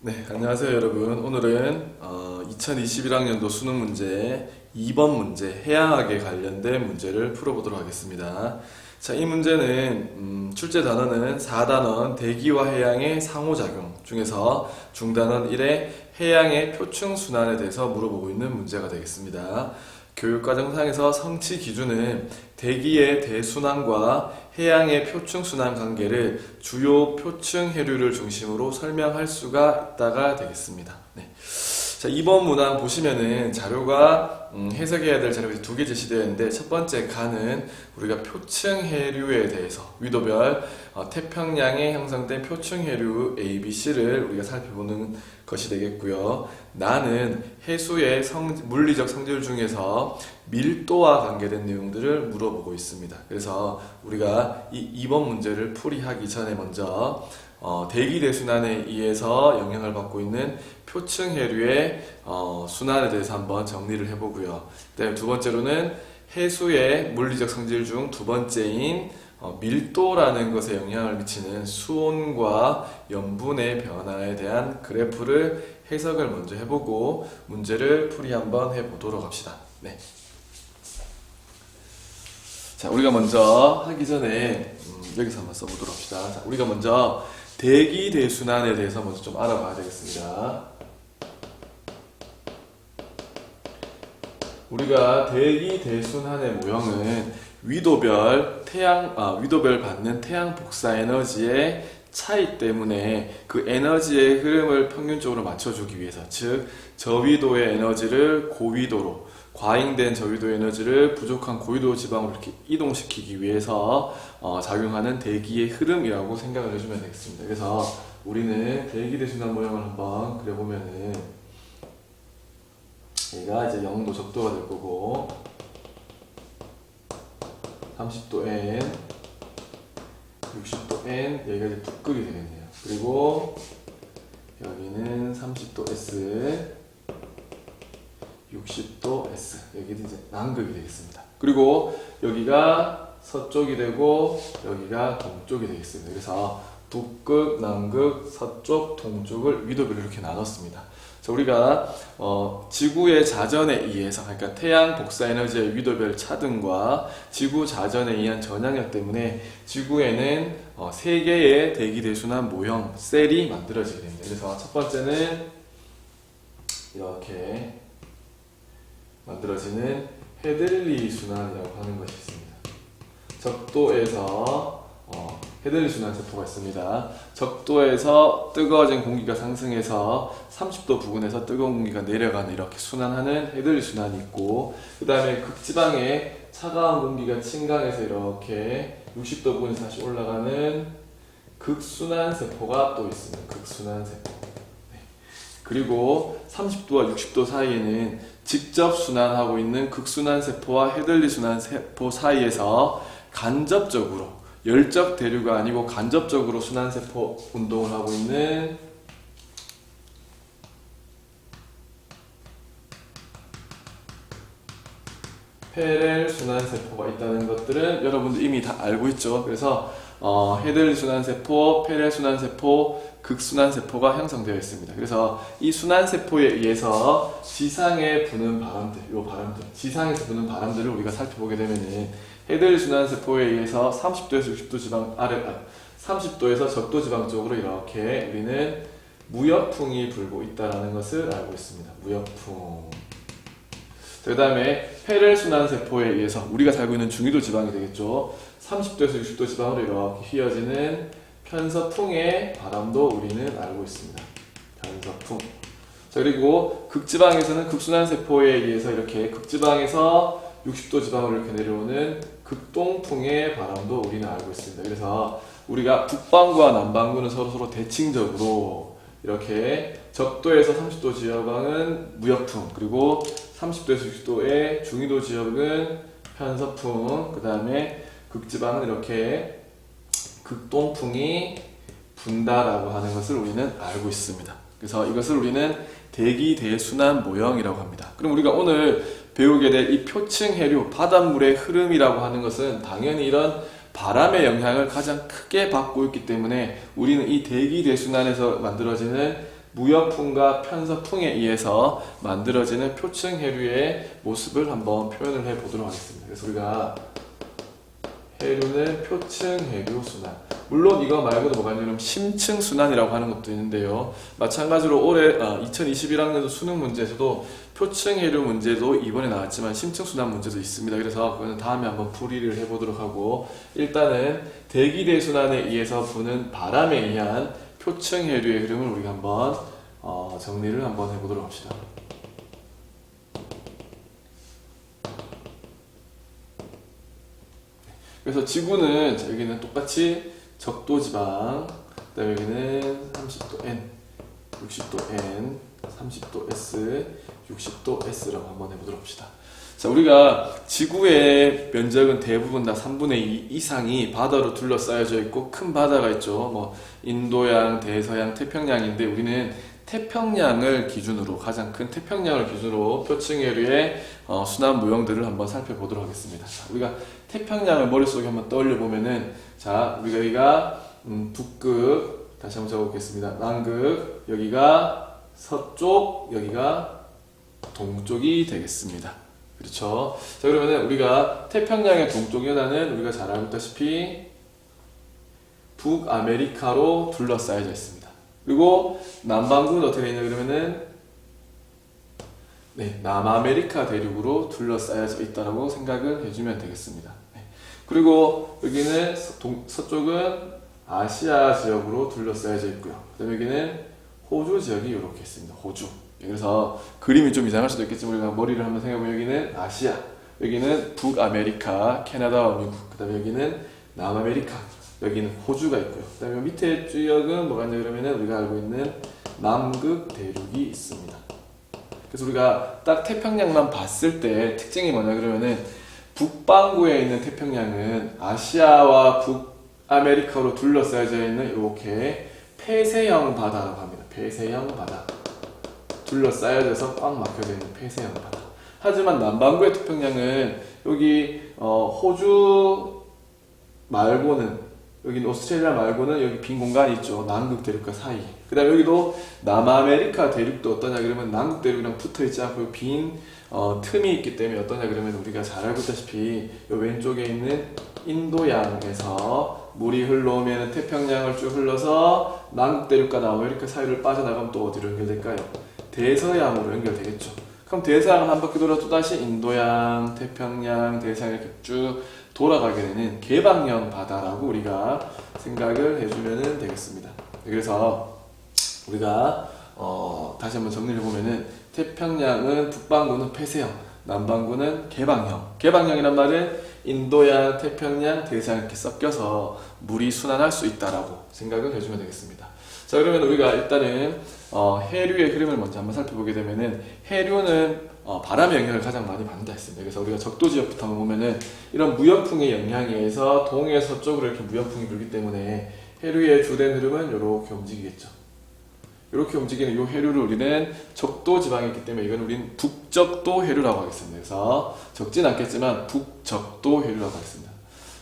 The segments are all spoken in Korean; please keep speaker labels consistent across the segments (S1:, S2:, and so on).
S1: 네, 안녕하세요 여러분. 오늘은 2021학년도 수능 문제 2번 문제 해양학에 관련된 문제를 풀어보도록 하겠습니다. 자, 이 문제는 출제 단어는 4단원 대기와 해양의 상호작용 중에서 중단원 1의 해양의 표층순환에 대해서 물어보고 있는 문제가 되겠습니다. 교육과정상에서 성취 기준은 대기의 대순환과 해양의 표층순환 관계를 주요 표층 해류를 중심으로 설명할 수가 있다가 되겠습니다. 네. 자, 2번 문항 보시면은 자료가 해석해야 될 자료가 두 개 제시되어 있는데, 첫 번째 칸은 우리가 표층 해류에 대해서 위도별 태평양에 형성된 표층 해류 A, B, C를 우리가 살펴보는 것이 되겠고요. 나는 해수의 물리적 성질 중에서 밀도와 관계된 내용들을 물어보고 있습니다. 그래서 우리가 이 2번 문제를 풀이하기 전에 먼저 대기 대순환에 의해서 영향을 받고 있는 표층 해류의 순환에 대해서 한번 정리를 해보고요. 그다음에 두 번째로는 해수의 물리적 성질 중 두 번째인 밀도라는 것에 영향을 미치는 수온과 염분의 변화에 대한 그래프를 해석을 먼저 해보고 문제를 풀이 한번 해보도록 합시다. 네. 자, 우리가 먼저 하기 전에 여기서 한번 써보도록 합시다. 자, 우리가 먼저 대기 대순환에 대해서 먼저 좀 알아봐야 되겠습니다. 우리가 대기 대순환의 모형은 위도별 받는 태양 복사 에너지의 차이 때문에 그 에너지의 흐름을 평균적으로 맞춰주기 위해서, 즉 저위도의 에너지를 고위도로, 과잉된 저위도 에너지를 부족한 고위도 지방으로 이렇게 이동시키기 위해서 작용하는 대기의 흐름이라고 생각을 해주면 되겠습니다. 그래서 우리는 대기 대순환 모형을 한번 그려보면은 얘가 이제 0도 적도가 될 거고 30도 N, 60도 N, 여기가 이제 북극이 되겠네요. 그리고 여기는 30도 S, 60도 S, 여기는 이제 남극이 되겠습니다. 그리고 여기가 서쪽이 되고 여기가 동쪽이 되겠습니다. 그래서 북극, 남극, 서쪽, 동쪽을 위도별로 이렇게 나눴습니다. 자, 우리가 지구의 자전에 의해서, 그러니까 태양 복사 에너지의 위도별 차등과 지구 자전에 의한 전향력 때문에 지구에는 세 개의 대기 대순환 모형 셀이 만들어지게 됩니다. 그래서 첫 번째는 이렇게 만들어지는 헤들리 순환이라고 하는 것이 있습니다. 적도에서 헤들리 순환 세포가 있습니다. 적도에서 뜨거워진 공기가 상승해서 30도 부근에서 뜨거운 공기가 내려가는 이렇게 순환하는 헤들리 순환이 있고, 그 다음에 극지방에 차가운 공기가 침강해서 이렇게 60도 부근에서 다시 올라가는 극순환 세포가 또 있습니다. 극순환 세포. 네. 그리고 30도와 60도 사이에는 직접 순환하고 있는 극순환 세포와 헤들리 순환 세포 사이에서 간접적으로, 열적 대류가 아니고 간접적으로 순환세포 운동을 하고 있는 페렐 순환세포가 있다는 것들은 여러분들 이미 다 알고 있죠. 그래서 헤들리 순환세포, 페렐 순환세포, 극순환세포가 형성되어 있습니다. 그래서 이 순환세포에 의해서 지상에 부는 바람들, 지상에서 부는 바람들을 우리가 살펴보게 되면은 헤들리 순환세포에 의해서 30도에서 60도 지방 30도에서 적도 지방 쪽으로 이렇게 우리는 무역풍이 불고 있다는 것을 알고 있습니다. 무역풍. 그 다음에 페렐 순환세포에 의해서 우리가 살고 있는 중위도 지방이 되겠죠. 30도에서 60도 지방으로 이렇게 휘어지는 편서풍의 바람도 우리는 알고 있습니다. 편서풍. 자, 그리고 극지방에서는 극순환세포에 의해서 이렇게 극지방에서 60도 지방으로 이렇게 내려오는 극동풍의 바람도 우리는 알고 있습니다. 그래서 우리가 북반구와 남반구는 서로 대칭적으로 이렇게 적도에서 30도 지방은 무역풍, 그리고 30도에서 60도의 중위도 지역은 편서풍, 그 다음에 극지방은 이렇게 극동풍이 분다라고 하는 것을 우리는 알고 있습니다. 그래서 이것을 우리는 대기 대순환 모형이라고 합니다. 그럼 우리가 오늘 배우게 될 이 표층 해류, 바닷물의 흐름이라고 하는 것은 당연히 이런 바람의 영향을 가장 크게 받고 있기 때문에 우리는 이 대기 대순환에서 만들어지는 무역풍과 편서풍에 의해서 만들어지는 표층 해류의 모습을 한번 표현을 해 보도록 하겠습니다. 그래서 우리가 해류는 표층 해류 순환. 물론 이거 말고도 뭐가 있냐면 심층 순환이라고 하는 것도 있는데요. 마찬가지로 올해 2021학년도 수능 문제에서도 표층 해류 문제도 이번에 나왔지만 심층 순환 문제도 있습니다. 그래서 그거는 다음에 한번 풀이를 해보도록 하고, 일단은 대기대 순환에 의해서 부는 바람에 의한 표층 해류의 흐름을 우리가 한번 정리를 한번 해보도록 합시다. 그래서 지구는 여기는 똑같이 적도지방, 그 다음에 여기는 30도 N, 60도 N, 30도 S, 60도 S라고 한번 해보도록 합시다. 자, 우리가 지구의 면적은 대부분 다 3분의 2 이상이 바다로 둘러싸여져 있고, 큰 바다가 있죠. 뭐 인도양, 대서양, 태평양인데 우리는 태평양을 기준으로, 가장 큰 태평양을 기준으로 표층해류의 순환 모형들을 한번 살펴보도록 하겠습니다. 자, 우리가 태평양을 머릿속에 한번 떠올려 보면은, 자, 우리가 여기가 북극, 다시 한번 적어보겠습니다. 남극, 여기가 서쪽, 여기가 동쪽이 되겠습니다. 그렇죠? 자, 그러면은 우리가 태평양의 동쪽 연안은 우리가 잘 알고 있다시피 북아메리카로 둘러싸여져 있습니다. 그리고 남반구는 어떻게 되어 있냐 그러면은 남아메리카 대륙으로 둘러싸여져 있다라고 생각을 해주면 되겠습니다. 그리고 여기는 서쪽은 아시아 지역으로 둘러싸여져 있고요. 그다음에 여기는 호주 지역이 이렇게 있습니다. 호주. 그래서 그림이 좀 이상할 수도 있겠지만 우리가 머리를 한번 생각해보면 여기는 아시아, 여기는 북아메리카, 캐나다와 미국, 그다음에 여기는 남아메리카, 여기는 호주가 있고요. 그다음에 밑에 지역은 뭐가 있냐 그러면은 우리가 알고 있는 남극 대륙이 있습니다. 그래서 우리가 딱 태평양만 봤을 때 특징이 뭐냐 그러면은 북반구에 있는 태평양은 아시아와 북아메리카로 둘러싸여져 있는 이렇게 폐쇄형 바다라고 합니다. 폐쇄형 바다. 둘러싸여져서 꽉 막혀져 있는 폐쇄형 바다. 하지만 남반구의 태평양은 여기 호주 말고는, 여기 오스트레일리아 말고는 여기 빈 공간이 있죠. 남극 대륙과 사이. 그 다음에 여기도 남아메리카 대륙도 어떠냐 그러면 남극 대륙이랑 붙어 있지 않고 빈 틈이 있기 때문에 어떠냐 그러면 우리가 잘 알고 있다시피 이 왼쪽에 있는 인도양에서 물이 흘러오면 태평양을 쭉 흘러서 남극 대륙과 남아메리카 사이를 빠져나가면 또 어디로 연결될까요? 대서양으로 연결되겠죠. 그럼 대서양을 한 바퀴 돌아 또다시 인도양, 태평양, 대서양 이렇게 쭉 돌아가게 되는 개방형 바다라고 우리가 생각을 해주면 되겠습니다. 그래서 우리가 다시 한번 정리를 해보면은 태평양은 북반구는 폐쇄형, 남반구는 개방형. 개방형이란 말은 인도양, 태평양, 대서양 이렇게 섞여서 물이 순환할 수 있다라고 생각을 해주면 되겠습니다. 자, 그러면 우리가 일단은 해류의 흐름을 먼저 한번 살펴보게 되면은 해류는 바람의 영향을 가장 많이 받는다 했습니다. 그래서 우리가 적도 지역부터 보면은 이런 무역풍의 영향에 의해서 동해에서 서쪽으로 이렇게 무역풍이 불기 때문에 해류의 주된 흐름은 이렇게 움직이겠죠. 이렇게 움직이는 이 해류를 우리는 적도 지방에 있기 때문에 이건 우리는 북적도 해류라고 하겠습니다. 그래서 적진 않겠지만 북적도 해류라고 하겠습니다.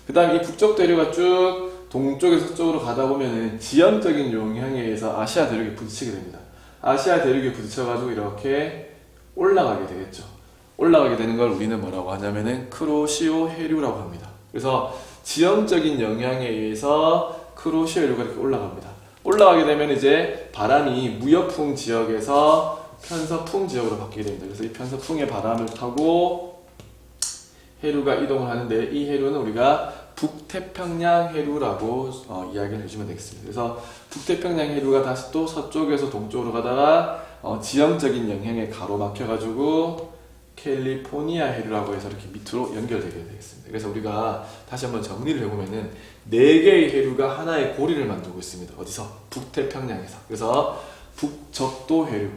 S1: 그 다음 이 북적도 해류가 쭉 동쪽에서 서쪽으로 가다 보면은 지형적인 영향에 의해서 아시아 대륙에 부딪히게 됩니다. 아시아 대륙에 부딪혀가지고 이렇게 올라가게 되겠죠. 올라가게 되는 걸 우리는 뭐라고 하냐면은 크로시오 해류라고 합니다. 그래서 지형적인 영향에 의해서 크로시오 해류가 이렇게 올라갑니다. 올라가게 되면 이제 바람이 무역풍 지역에서 편서풍 지역으로 바뀌게 됩니다. 그래서 이 편서풍의 바람을 타고 해류가 이동을 하는데 이 해류는 우리가 북태평양 해류라고 이야기를 해주면 되겠습니다. 그래서 북태평양 해류가 다시 또 서쪽에서 동쪽으로 가다가 지형적인 영향에 가로막혀가지고 캘리포니아 해류라고 해서 이렇게 밑으로 연결되게 되겠습니다. 그래서 우리가 다시 한번 정리를 해보면은 4개의 해류가 하나의 고리를 만들고 있습니다. 어디서? 북태평양에서. 그래서 북적도 해류,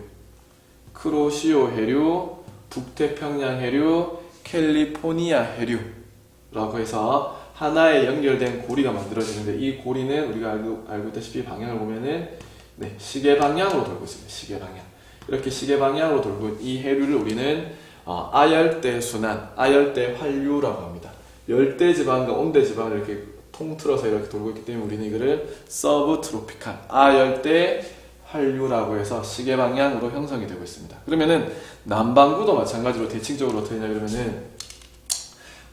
S1: 크로시오 해류, 북태평양 해류, 캘리포니아 해류라고 해서 하나의 연결된 고리가 만들어지는데 이 고리는 우리가 알고 있다시피 방향을 보면은 시계 방향으로 돌고 있습니다. 시계 방향. 이렇게 시계 방향으로 돌고 있는 이 해류를 우리는 아열대 순환, 아열대 환류라고 합니다. 열대 지방과 온대 지방을 이렇게 통틀어서 이렇게 돌고 있기 때문에 우리는 이거를 서브트로피칼, 아열대 활류라고 해서 시계 방향으로 형성이 되고 있습니다. 그러면은 남반구도 마찬가지로 대칭적으로 어떻게 되냐 그러면은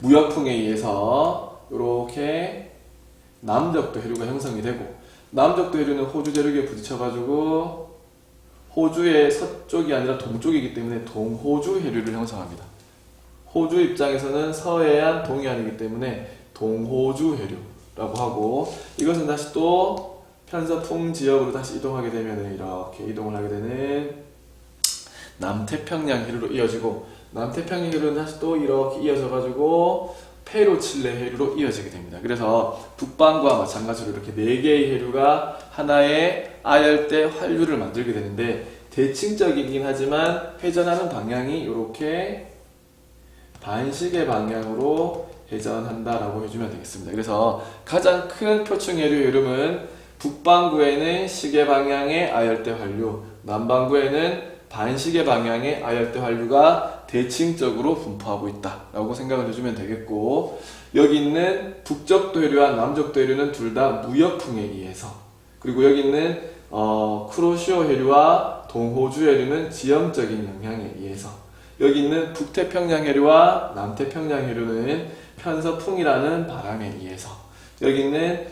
S1: 무역풍에 의해서 이렇게 남적도 해류가 형성이 되고, 남적도 해류는 호주 대륙에 부딪혀가지고 호주의 서쪽이 아니라 동쪽이기 때문에 동호주 해류를 형성합니다. 호주 입장에서는 서해안, 동해안이기 때문에 동호주 해류라고 하고, 이것은 다시 또 편서풍 지역으로 다시 이동하게 되면 이렇게 이동을 하게 되는 남태평양 해류로 이어지고, 남태평양 해류는 다시 또 이렇게 이어져가지고 페루 칠레 해류로 이어지게 됩니다. 그래서 북반구와 마찬가지로 이렇게 4개의 해류가 하나의 아열대 활류를 만들게 되는데, 대칭적이긴 하지만 회전하는 방향이 이렇게 반시계 방향으로 회전한다라고 해주면 되겠습니다. 그래서 가장 큰 표층 해류의 이름은 북반구에는 시계 방향의 아열대 활류, 남반구에는 반시계 방향의 아열대 활류가 대칭적으로 분포하고 있다라고 생각을 해주면 되겠고, 여기 있는 북적도 해류와 남적도 해류는 둘 다 무역풍에 의해서, 그리고 여기 있는 쿠로시오 해류와 동호주 해류는 지형적인 영향에 의해서, 여기 있는 북태평양 해류와 남태평양 해류는 편서풍이라는 바람에 의해서, 여기 있는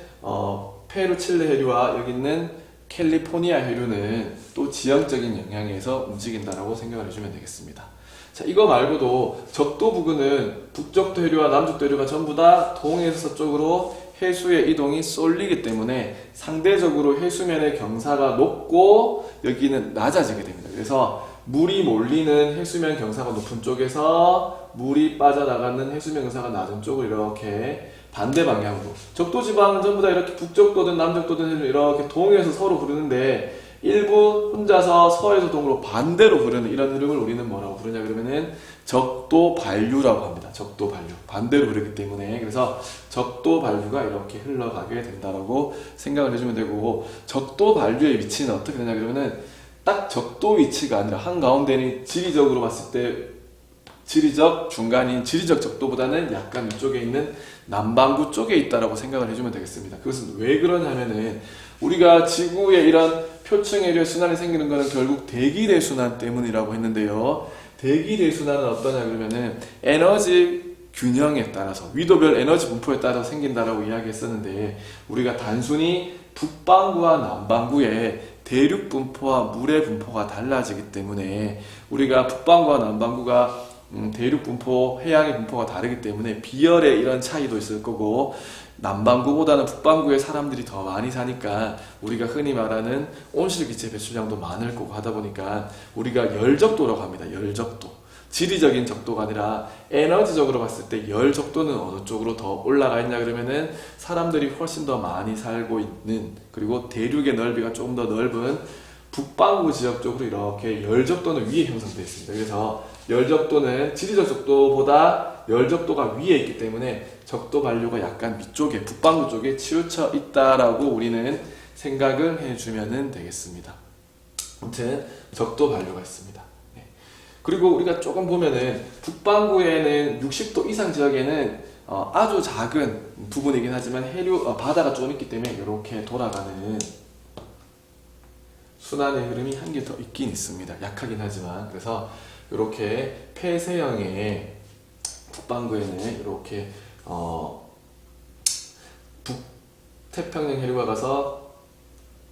S1: 페루 칠레 해류와 여기 있는 캘리포니아 해류는 또 지형적인 영향에 의해서 움직인다라고 생각을 해주면 되겠습니다. 자, 이거 말고도 적도 부근은 북적도 해류와 남적도 해류가 전부 다 동해에서 서쪽으로 해수의 이동이 쏠리기 때문에 상대적으로 해수면의 경사가 높고 여기는 낮아지게 됩니다. 그래서 물이 몰리는 해수면 경사가 높은 쪽에서 물이 빠져나가는 해수면 경사가 낮은 쪽을 이렇게 반대 방향으로, 적도지방은 전부 다 이렇게 북적도든 남적도든 이렇게 동해에서 서로 흐르는데 일부 혼자서 서에서 동으로 반대로 흐르는 이런 흐름을 우리는 뭐라고 부르냐 그러면은 적도 반류라고 합니다. 적도 반류, 반대로 흐르기 때문에. 그래서 적도 반류가 이렇게 흘러가게 된다라고 생각을 해주면 되고, 적도 반류의 위치는 어떻게 되냐 그러면은 딱 적도 위치가 아니라 한가운데는 지리적으로 봤을 때 지리적 중간인 지리적 적도보다는 약간 위쪽에 있는 남반구 쪽에 있다라고 생각을 해주면 되겠습니다. 그것은 왜 그러냐면은 우리가 지구에 이런 표층 해류의 순환이 생기는 것은 결국 대기대 순환 때문이라고 했는데요. 대기대 순환은 어떠냐 그러면은 에너지 균형에 따라서, 위도별 에너지 분포에 따라서 생긴다라고 이야기했었는데, 우리가 단순히 북반구와 남반구의 대륙 분포와 물의 분포가 달라지기 때문에 우리가 북반구와 남반구가 대륙 분포, 해양의 분포가 다르기 때문에 비열의 이런 차이도 있을 거고, 남반구보다는 북반구에 사람들이 더 많이 사니까 우리가 흔히 말하는 온실기체 배출량도 많을 거고 하다 보니까 우리가 열적도라고 합니다. 열적도. 지리적인 적도가 아니라 에너지적으로 봤을 때 열적도는 어느 쪽으로 더 올라가 있냐 그러면은 사람들이 훨씬 더 많이 살고 있는, 그리고 대륙의 넓이가 조금 더 넓은 북반구 지역 쪽으로 이렇게 열적도는 위에 형성되어 있습니다. 그래서 열적도는 지리적 적도보다 열적도가 위에 있기 때문에 적도 반류가 약간 위쪽에, 북반구 쪽에 치우쳐 있다라고 우리는 생각을 해주면 되겠습니다. 아무튼 적도 반류가 있습니다. 네. 그리고 우리가 조금 보면은 북반구에는 60도 이상 지역에는 아주 작은 부분이긴 하지만 해류 바다가 좀 있기 때문에 이렇게 돌아가는 순환의 흐름이 한 개 더 있긴 있습니다. 약하긴 하지만. 그래서 이렇게 폐쇄형의 북반구에는 이렇게 북태평양 해류가 가서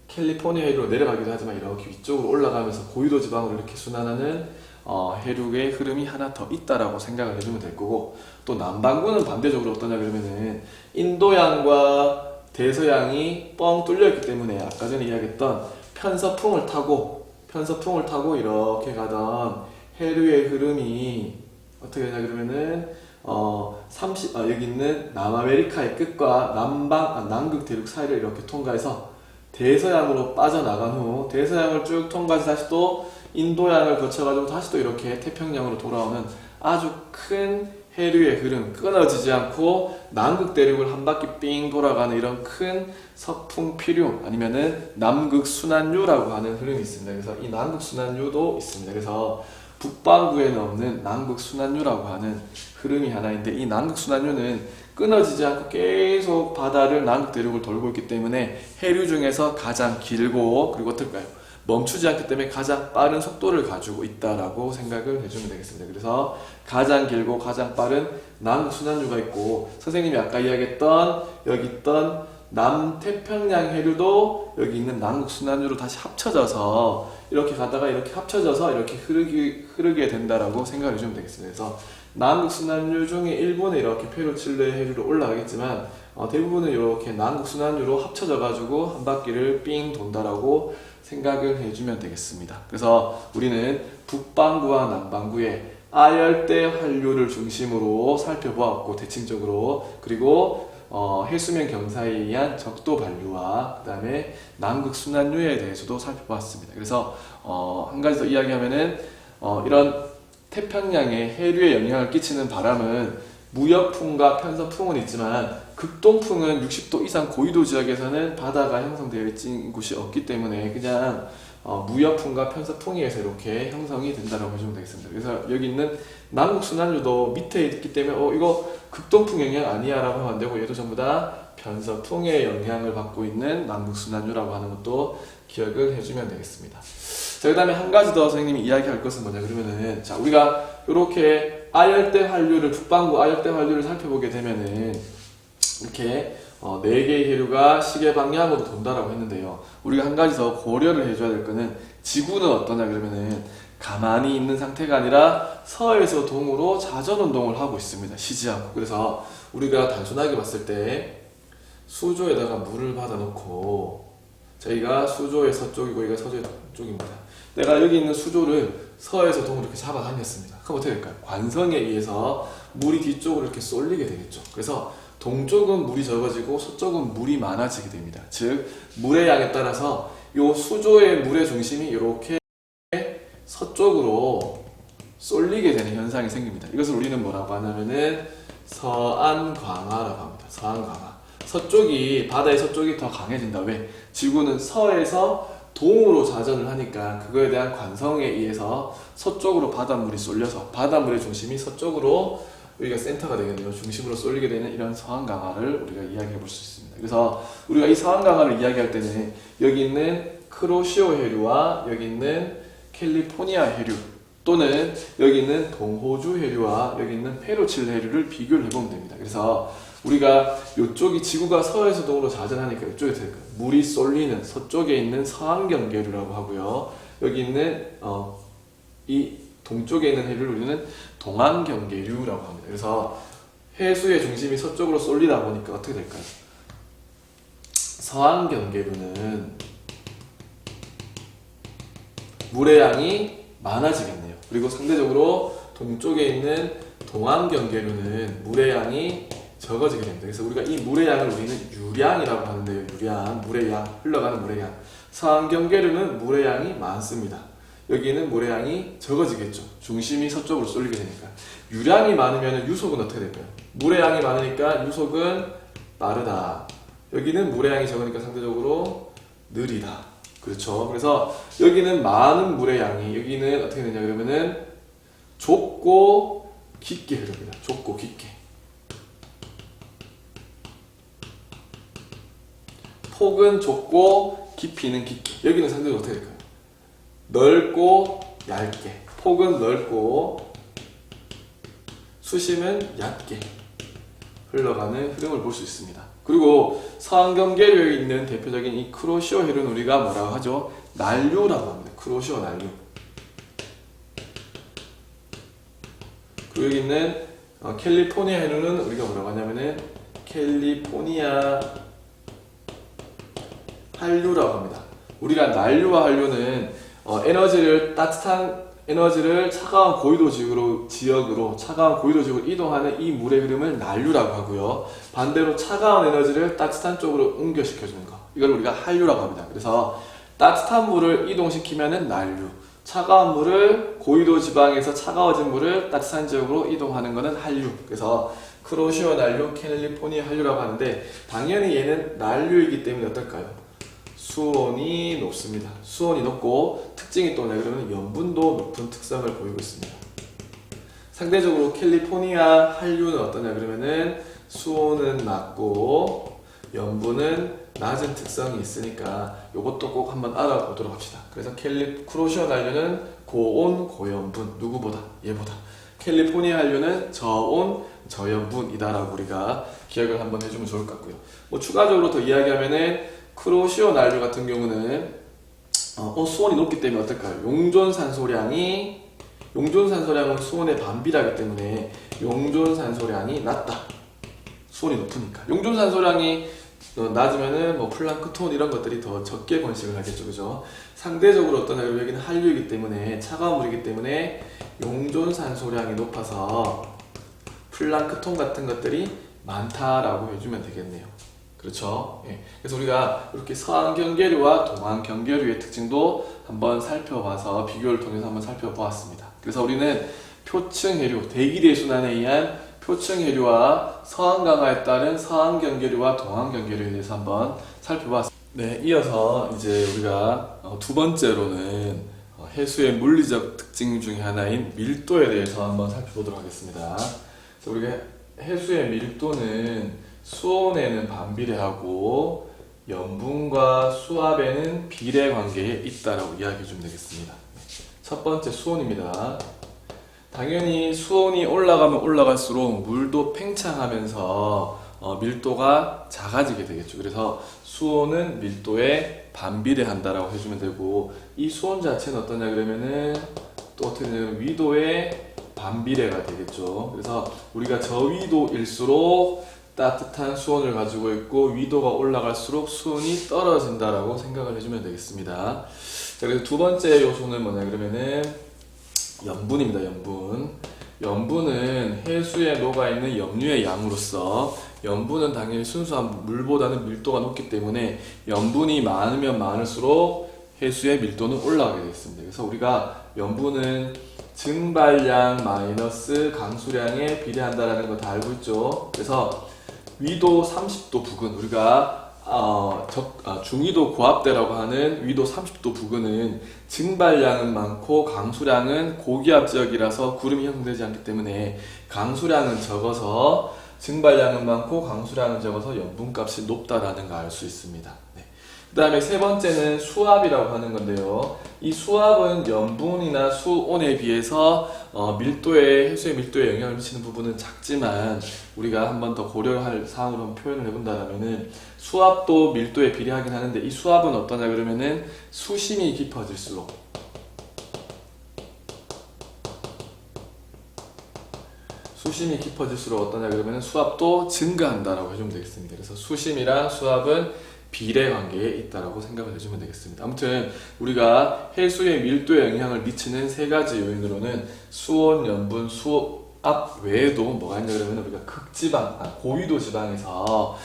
S1: 캘리포니아 해류로 내려가기도 하지만 이렇게 위쪽으로 올라가면서 고유도 지방으로 이렇게 순환하는 해류의 흐름이 하나 더 있다라고 생각을 해주면 될 거고, 또 남반구는 반대적으로 어떠냐 그러면은 인도양과 대서양이 뻥 뚫려 있기 때문에 아까 전에 이야기했던 편서풍을 타고 이렇게 가던 해류의 흐름이 어떻게 되냐 그러면은 여기 있는 남아메리카의 끝과 남극 대륙 사이를 이렇게 통과해서 대서양으로 빠져나간 후 대서양을 쭉 통과해서 다시 또 인도양을 거쳐가지고 다시 또 이렇게 태평양으로 돌아오는 아주 큰 해류의 흐름, 끊어지지 않고 남극 대륙을 한 바퀴 삥 돌아가는 이런 큰 서풍 피류, 아니면은 남극 순환류라고 하는 흐름이 있습니다. 그래서 이 남극 순환류도 있습니다. 그래서 북반구에는 없는 남극 순환류라고 하는 흐름이 하나인데, 이 남극 순환류는 끊어지지 않고 계속 바다를 남극 대륙을 돌고 있기 때문에 해류 중에서 가장 길고, 그리고 어떨까요? 멈추지 않기 때문에 가장 빠른 속도를 가지고 있다라고 생각을 해주면 되겠습니다. 그래서 가장 길고 가장 빠른 남극순환류가 있고, 선생님이 아까 이야기했던 여기 있던 남태평양 해류도 여기 있는 남극순환류로 다시 합쳐져서 이렇게 가다가 이렇게 합쳐져서 이렇게 흐르게 된다라고 생각을 해주면 되겠습니다. 그래서 남극순환류 중에 일부는 이렇게 페루, 칠레 해류로 올라가겠지만 대부분은 이렇게 남극순환류로 합쳐져 가지고 한 바퀴를 삥 돈다라고 생각을 해주면 되겠습니다. 그래서 우리는 북반구와 남반구의 아열대 환류를 중심으로 살펴보았고, 대칭적으로, 그리고 해수면 경사에 의한 적도 반류와 그 다음에 남극순환류에 대해서도 살펴보았습니다. 그래서 한 가지 더 이야기하면은 이런 태평양의 해류에 영향을 끼치는 바람은 무역풍과 편서풍은 있지만 극동풍은 60도 이상 고위도 지역에서는 바다가 형성되어 있는 곳이 없기 때문에 그냥 무역풍과 편서풍에 의해서 이렇게 형성이 된다고 보시면 되겠습니다. 그래서 여기 있는 남극순환류도 밑에 있기 때문에 이거 극동풍 영향 아니야 라고 하면 안 되고, 얘도 전부 다 편서풍의 영향을 받고 있는 남극순환류라고 하는 것도 기억을 해주면 되겠습니다. 자, 그 다음에 한 가지 더 선생님이 이야기할 것은 뭐냐 그러면은, 자, 우리가 이렇게 아열대 환류를, 북반구 아열대 환류를 살펴보게 되면은 이렇게 4개의 해류가 시계 방향으로 돈다라고 했는데요. 우리가 한 가지 더 고려를 해줘야 될 거는, 지구는 어떠냐 그러면은 가만히 있는 상태가 아니라 서에서 동으로 자전운동을 하고 있습니다. 쉬지 않고. 그래서 우리가 단순하게 봤을 때 수조에다가 물을 받아놓고, 저희가 수조의 서쪽이고 여기가 서조의 동쪽입니다. 내가 여기 있는 수조를 서에서 동으로 이렇게 잡아당겼습니다. 그럼 어떻게 될까요? 관성에 의해서 물이 뒤쪽으로 이렇게 쏠리게 되겠죠. 그래서 동쪽은 물이 적어지고 서쪽은 물이 많아지게 됩니다. 즉, 물의 양에 따라서 이 수조의 물의 중심이 이렇게 서쪽으로 쏠리게 되는 현상이 생깁니다. 이것을 우리는 뭐라고 하냐면은 서안광하라고 합니다. 서안광하. 서쪽이, 바다의 서쪽이 더 강해진다. 왜? 지구는 서에서 동으로 자전을 하니까 그거에 대한 관성에 의해서 서쪽으로 바닷물이 쏠려서 바닷물의 중심이 서쪽으로, 여기가 센터가 되겠네요. 중심으로 쏠리게 되는 이런 서안강하를 우리가 이야기해 볼 수 있습니다. 그래서 우리가 이 서안강하를 이야기할 때는 여기 있는 크로시오 해류와 여기 있는 캘리포니아 해류, 또는 여기 있는 동호주 해류와 여기 있는 페루, 칠레 해류를 비교를 해보면 됩니다. 그래서 우리가 이쪽이 지구가 서에서 동으로 자전하니까 이쪽에 될까요? 물이 쏠리는 서쪽에 있는 서안경계류라고 하고요. 여기 있는 이 동쪽에 있는 해류를 우리는 동안경계류라고 합니다. 그래서 해수의 중심이 서쪽으로 쏠리다 보니까 어떻게 될까요? 서안경계류는 물의 양이 많아지겠네요. 그리고 상대적으로 동쪽에 있는 동안경계류는 물의 양이 적어지게 됩니다. 그래서 우리가 이 물의 양을 우리는 유량이라고 하는데요. 유량, 물의 양, 흘러가는 물의 양. 서안경계류는 물의 양이 많습니다. 여기는 물의 양이 적어지겠죠. 중심이 서쪽으로 쏠리게 되니까. 유량이 많으면 유속은 어떻게 될까요? 물의 양이 많으니까 유속은 빠르다. 여기는 물의 양이 적으니까 상대적으로 느리다. 그렇죠. 그래서 여기는 많은 물의 양이, 여기는 어떻게 되냐 그러면은 좁고 깊게 흐릅니다. 좁고 깊게. 폭은 좁고 깊이는 깊게. 여기는 상대적으로 어떻게 될까요? 넓고 얇게. 폭은 넓고 수심은 얕게 흘러가는 흐름을 볼 수 있습니다. 그리고 서안경계류에 있는 대표적인 이 크로시오 해류는 우리가 뭐라고 하죠? 난류라고 합니다. 크로시오 난류. 그리고 여기 있는 캘리포니아 해류는 우리가 뭐라고 하냐면은 캘리포니아 한류라고 합니다. 우리가 난류와 한류는 에너지를, 따뜻한 에너지를 차가운 고위도 지역으로 차가운 고위도 지역으로 이동하는 이 물의 흐름을 난류라고 하고요. 반대로 차가운 에너지를 따뜻한 쪽으로 옮겨시켜주는 거, 이걸 우리가 한류라고 합니다. 그래서 따뜻한 물을 이동시키면은 난류, 차가운 물을, 고위도 지방에서 차가워진 물을 따뜻한 지역으로 이동하는 것은 한류. 그래서 크로시오 난류, 캘리포니아 한류라고 하는데, 당연히 얘는 난류이기 때문에 어떨까요? 수온이 높습니다. 수온이 높고 특징이 또 뭐냐 그러면 염분도 높은 특성을 보이고 있습니다. 상대적으로 캘리포니아 한류는 어떠냐 그러면은 수온은 낮고 염분은 낮은 특성이 있으니까 이것도 꼭 한번 알아보도록 합시다. 그래서 크로시온 한류는 고온, 고염분, 누구보다? 얘보다. 캘리포니아 한류는 저온, 저염분이다라고 우리가 기억을 한번 해주면 좋을 것 같고요. 뭐 추가적으로 더 이야기하면은 크로시온 한류 같은 경우는 수온이 높기 때문에 어떨까요? 용존산소량은 수온에 반비례하기 때문에 용존산소량이 낮다. 수온이 높으니까. 용존산소량이 낮으면은 뭐 플랑크톤 이런 것들이 더 적게 번식을 하겠죠, 그죠? 상대적으로 어떠냐, 여기는 한류이기 때문에 차가운 물이기 때문에 용존산소량이 높아서 플랑크톤 같은 것들이 많다라고 해주면 되겠네요. 그렇죠? 예. 그래서 우리가 이렇게 서한 경계류와 동한 경계류의 특징도 한번 살펴봐서 비교를 통해서 한번 살펴보았습니다. 그래서 우리는 표층 해류, 대기대 순환에 의한 표층 해류와 서한 강화에 따른 서한 경계류와 동한 경계류에 대해서 한번 살펴봤습니다. 네, 이어서 이제 우리가 두 번째로는 해수의 물리적 특징 중에 하나인 밀도에 대해서 한번 살펴보도록 하겠습니다. 그래서 우리가 해수의 밀도는 수온에는 반비례하고 염분과 수압에는 비례 관계에 있다라고 이야기해 주면 되겠습니다. 첫 번째 수온입니다. 당연히 수온이 올라가면 올라갈수록 물도 팽창하면서 밀도가 작아지게 되겠죠. 그래서 수온은 밀도에 반비례한다라고 해주면 되고, 이 수온 자체는 어떠냐 그러면은 또 어떻게 되냐면 위도에 반비례가 되겠죠. 그래서 우리가 저위도일수록 따뜻한 수온을 가지고 있고 위도가 올라갈수록 수온이 떨어진다라고 생각을 해주면 되겠습니다. 자, 그래서 두 번째 요소는 뭐냐 그러면은 염분입니다. 염분은 해수에 녹아있는 염류의 양으로서 염분은 당연히 순수한 물보다는 밀도가 높기 때문에 염분이 많으면 많을수록 해수의 밀도는 올라가게 되겠습니다. 그래서 우리가 염분은 증발량 마이너스 강수량에 비례한다라는 거 다 알고 있죠. 그래서 위도 30도 부근, 우리가 중위도 고압대라고 하는 위도 30도 부근은 증발량은 많고 강수량은 고기압 지역이라서 구름이 형성되지 않기 때문에 강수량은 적어서 증발량은 많고 강수량은 적어서 염분값이 높다라는 걸 알 수 있습니다. 네. 그 다음에 세 번째는 수압이라고 하는 건데요. 이 수압은 염분이나 수온에 비해서 해수의 밀도에 영향을 미치는 부분은 작지만 우리가 한 번 더 고려할 사항으로 한번 표현을 해본다면은 수압도 밀도에 비례하긴 하는데 이 수압은 어떠냐 그러면은 수심이 깊어질수록 어떠냐 그러면은 수압도 증가한다라고 해주면 되겠습니다. 그래서 수심이랑 수압은 비례 관계에 있다라고 생각을 해주면 되겠습니다. 아무튼 우리가 해수의 밀도에 영향을 미치는 세 가지 요인으로는 수온, 염분, 수압 외에도 뭐가 있냐 그러면 우리가 고위도 지방에서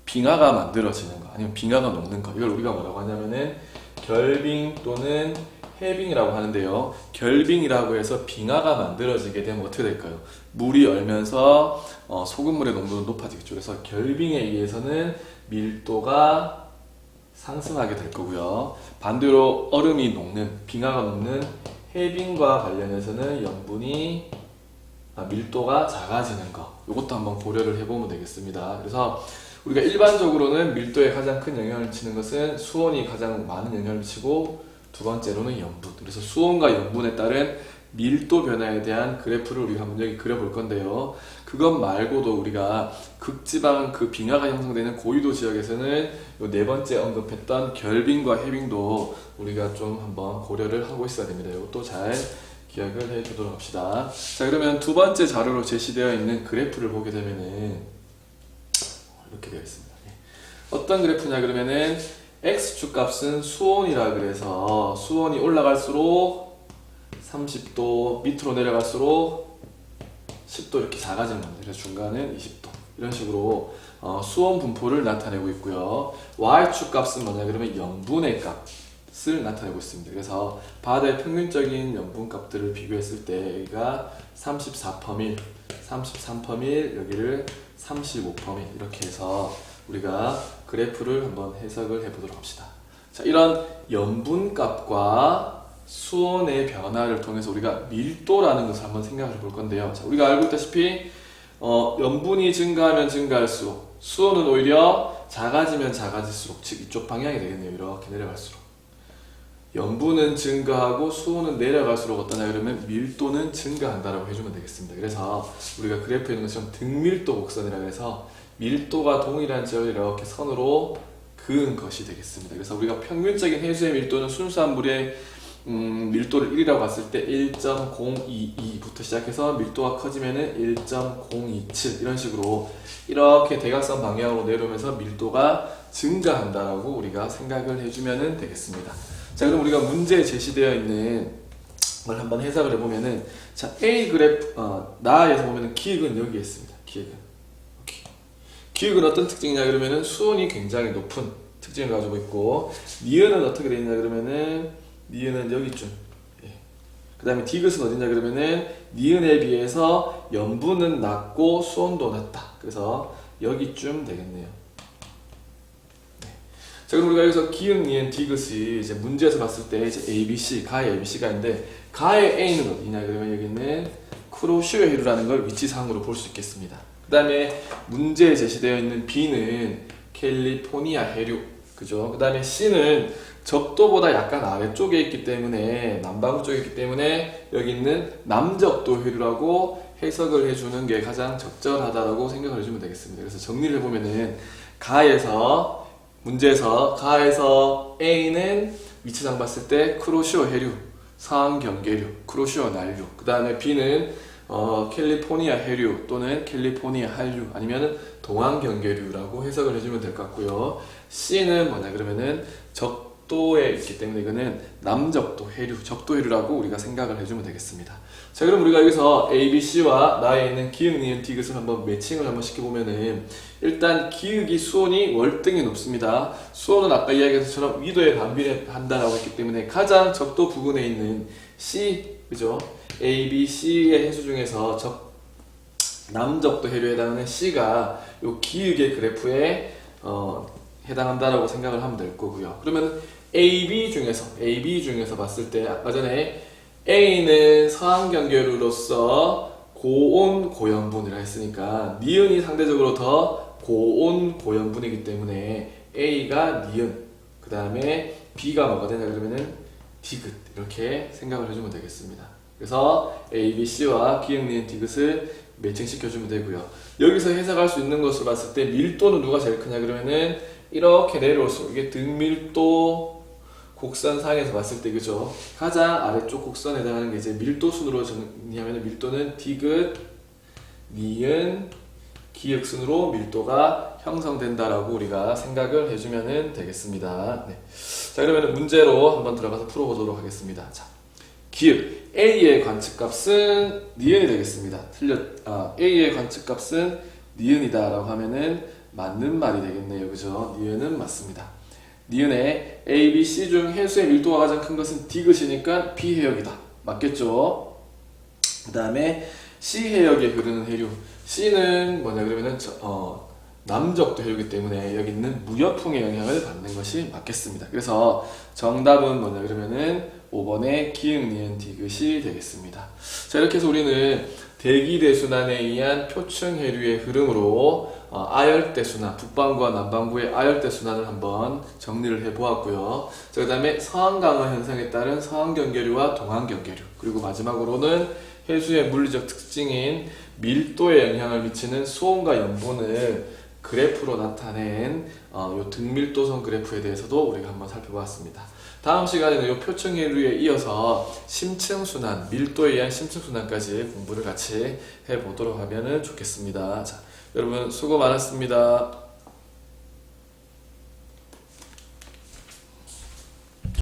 S1: 빙하가 만들어지는 거 아니면 빙하가 녹는 거, 이걸 우리가 뭐라고 하냐면은 결빙 또는 해빙이라고 하는데요. 결빙이라고 해서 빙하가 만들어지게 되면 어떻게 될까요? 물이 얼면서 소금물의 농도는 높아지겠죠. 그래서 결빙에 의해서는 밀도가 상승하게 될 거고요. 반대로 얼음이 녹는, 빙하가 녹는 해빙과 관련해서는 밀도가 작아지는 거, 이것도 한번 고려를 해보면 되겠습니다. 그래서 우리가 일반적으로는 밀도에 가장 큰 영향을 미치는 것은 수온이 가장 많은 영향을 미치고, 두 번째로는 염분. 그래서 수온과 염분에 따른 밀도 변화에 대한 그래프를 우리가 한번 여기 그려볼 건데요. 그것 말고도 우리가 극지방 빙하가 형성되는 고위도 지역에서는 네 번째 언급했던 결빙과 해빙도 우리가 좀 한번 고려를 하고 있어야 됩니다. 이것도 잘 기억을 해 두도록 합시다. 자, 그러면 두 번째 자료로 제시되어 있는 그래프를 보게 되면은 이렇게 되어 있습니다. 어떤 그래프냐 그러면은 X축 값은 수온이라 그래서 수온이 올라갈수록 30도, 밑으로 내려갈수록 10도 이렇게 작아지는 겁니다. 그래서 중간은 20도, 이런 식으로 수온 분포를 나타내고 있고요. Y축 값은 뭐냐 그러면 염분의 값을 나타내고 있습니다. 그래서 바다의 평균적인 염분 값들을 비교했을 때 여기가 34%밀, 33%밀, 여기를 35%밀, 이렇게 해서 우리가 그래프를 한번 해석을 해보도록 합시다. 자, 이런 염분 값과 수온의 변화를 통해서 우리가 밀도라는 것을 한번 생각을 볼 건데요. 자, 우리가 알고 있다시피 염분이 증가하면 증가할수록 수온은 오히려 작아지면 작아질수록, 즉 이쪽 방향이 되겠네요. 이렇게 내려갈수록. 염분은 증가하고 수온은 내려갈수록 어떠냐 그러면 밀도는 증가한다라고 해주면 되겠습니다. 그래서 우리가 그래프에 있는 것처럼 등밀도 곡선이라고 해서 밀도가 동일한 지역을 이렇게 선으로 그은 것이 되겠습니다. 그래서 우리가 평균적인 해수의 밀도는 순수한 물의 밀도를 1이라고 봤을 때 1.022부터 시작해서 밀도가 커지면은 1.027 이런 식으로 이렇게 대각선 방향으로 내려오면서 밀도가 증가한다라고 우리가 생각을 해주면 되겠습니다. 자, 그럼 우리가 문제에 제시되어 있는 걸 한번 해석을 해보면은, 자, A 그래프, 나에서 보면은 기역은 여기에 있습니다. 기역은. 기역은 어떤 특징이냐 그러면은 수온이 굉장히 높은 특징을 가지고 있고, 니은은 어떻게 되어 있냐 그러면은, 니은은 여기쯤. 예. 그 다음에 디귿은 어디냐 그러면은, 니은에 비해서 염분은 낮고 수온도 낮다. 그래서 여기쯤 되겠네요. 자, 그럼 우리가 여기서 기역, 니은, 디귿이 이제 문제에서 봤을 때 이제 ABC, 가의 ABC가 있는데, 가의 A는 어디냐 그러면 여기는 쿠로슈어 해류라는 걸 위치상으로 볼 수 있겠습니다. 그 다음에 문제에 제시되어 있는 B는 캘리포니아 해류, 그죠? 그 다음에 C는 적도보다 약간 아래쪽에 있기 때문에, 남반구 쪽에 있기 때문에 여기 있는 남적도 해류라고 해석을 해주는 게 가장 적절하다라고 생각을 해주면 되겠습니다. 그래서 정리를 해보면은 문제에서 가에서 A는 위치상 봤을 때 쿠로슈어 해류, 상경계류, 쿠로슈어 난류. 그 다음에 B는 캘리포니아 해류 또는 캘리포니아 한류 아니면은 동안경계류라고 해석을 해주면 될 것 같고요. C는 뭐냐 그러면은 적도에 있기 때문에 이거는 남적도 해류, 적도 해류라고 우리가 생각을 해주면 되겠습니다. 자, 그럼 우리가 여기서 A, B, C와 나에 있는 기역, 니은, 디귿을 한번 매칭을 한번 시켜보면은, 일단 기역이 수온이 월등히 높습니다. 수온은 아까 이야기한 것처럼 위도에 반비례한다라고 했기 때문에 가장 적도 부근에 있는 C, 그죠? A, B, C의 해수 중에서 남적도 해류에 해당하는 C가 요 기역의 그래프에 해당한다라고 생각을 하면 될 거고요. 그러면 A, B 중에서 봤을 때 아까 전에 A는 서항경계류로서 고온 고염분이라 했으니까 니은이 상대적으로 더 고온 고염분이기 때문에 A가 니은, 그 다음에 B가 뭐가 되냐 그러면은 디귿, 이렇게 생각을 해주면 되겠습니다. 그래서 A, B, C와 기역, 니은, 디귿을 매칭시켜주면 되고요. 여기서 해석할 수 있는 것으로 봤을 때 밀도는 누가 제일 크냐 그러면은 이렇게 내려올수록 이게 등밀도 곡선상에서 봤을 때, 그죠? 가장 아래쪽 곡선에 해당하는 게 이제 밀도 순으로 정리하면 밀도는 디귿, 니은, 기역 순으로 밀도가 형성된다라고 우리가 생각을 해주면 되겠습니다. 네. 자, 그러면 문제로 한번 들어가서 풀어보도록 하겠습니다. 자, 기역 A의 관측값은 니은이 되겠습니다. A의 관측값은 니은이다라고 하면은 맞는 말이 되겠네요, 그죠? 니은은 맞습니다. 니은의 A, B, C 중 해수의 밀도가 가장 큰 것은 디귿이니까 B 해역이다. 맞겠죠? 그 다음에 C 해역에 흐르는 해류. C는 뭐냐 그러면은 남적도 해류이기 때문에 여기 있는 무역풍의 영향을 받는 것이 맞겠습니다. 그래서 정답은 뭐냐 그러면은 5번의 기역, 니은, 디귿이 되겠습니다. 자, 이렇게 해서 우리는 대기대순환에 의한 표층 해류의 흐름으로 아열대순환, 북반구와 남반구의 아열대순환을 한번 정리를 해보았고요. 그 다음에 서항강화 현상에 따른 서항경계류와 동항경계류, 그리고 마지막으로는 해수의 물리적 특징인 밀도에 영향을 미치는 수온과 염분을 그래프로 나타낸 요 등밀도선 그래프에 대해서도 우리가 한번 살펴보았습니다. 다음 시간에는 이 표층 해류에 이어서 심층순환, 밀도에 의한 심층순환까지 공부를 같이 해보도록 하면 좋겠습니다. 자, 여러분 수고 많았습니다.